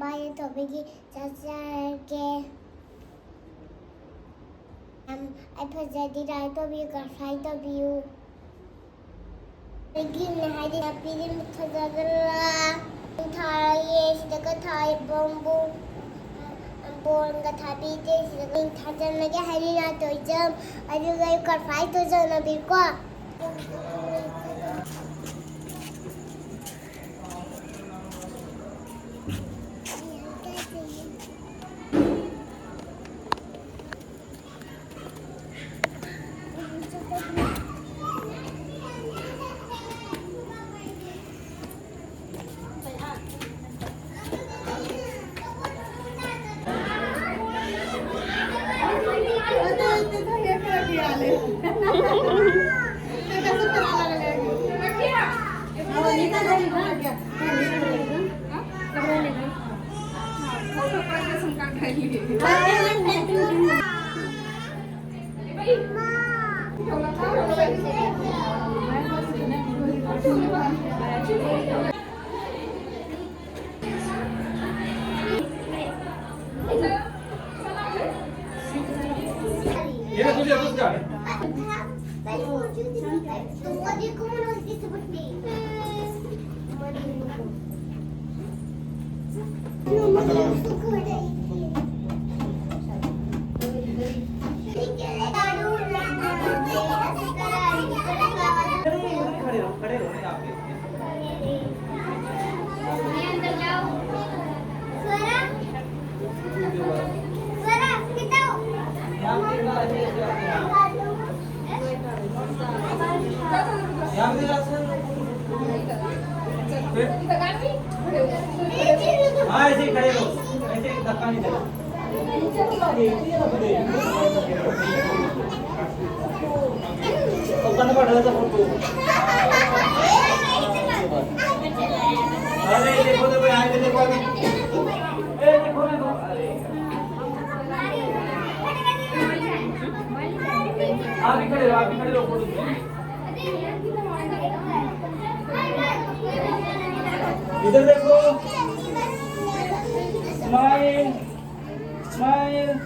좋아요 더비기 자자게 알파제디라 더비가 사이 더비유 begin hiding a film 찾아들라 타이에 시대가 타이 bombo बोलूँगा था बीते था जन्म के हरी ना तो जब अरे गई कर फाइट तो जाना बिल्कुल Ini tuh dia tuh kan? हाँ ऐसे ही खड़े रहो ऐसे धक्का नहीं देना तो करना पड़ रहा था फोटो अरे देखो देखो यहाँ पे देखो अभी ए देखो देखो अरे आप ही खड़े रहो फोटो इधर देखो स्माइल स्माइल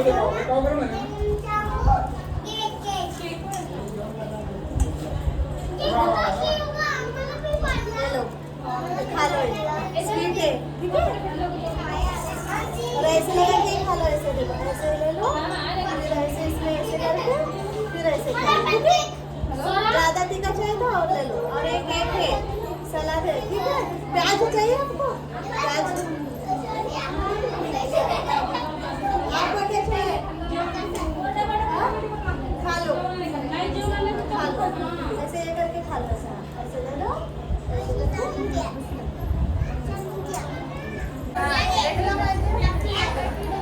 खा लो स्वीट है ठीक है और ऐसे लगा के खा लो ऐसे देखो ऐसे ले लो फिर ऐसे इसमें ऐसे करके फिर ऐसे खा लो ठीक है ज़्यादा तीखा चाहिए तो और ले लो और एक एक है सलाद है ठीक है प्याज चाहिए आपको प्याज आपको क्या चाहिए खा लो ऐसे ये करके खा लो ऐसे ले लो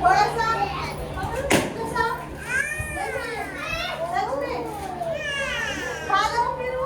थोड़ा सा खा लो फिर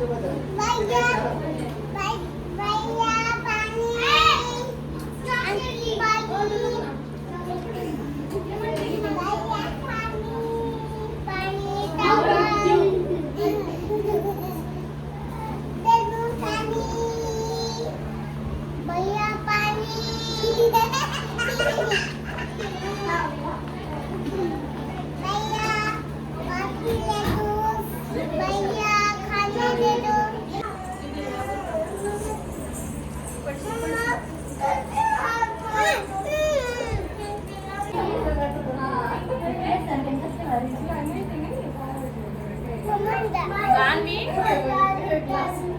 भैया भैया पानी आंटी पानी भैया पानी टावल तेनू पानी भैया पानी भैया कॉफी ले दो भैया खाना दे दो One minute.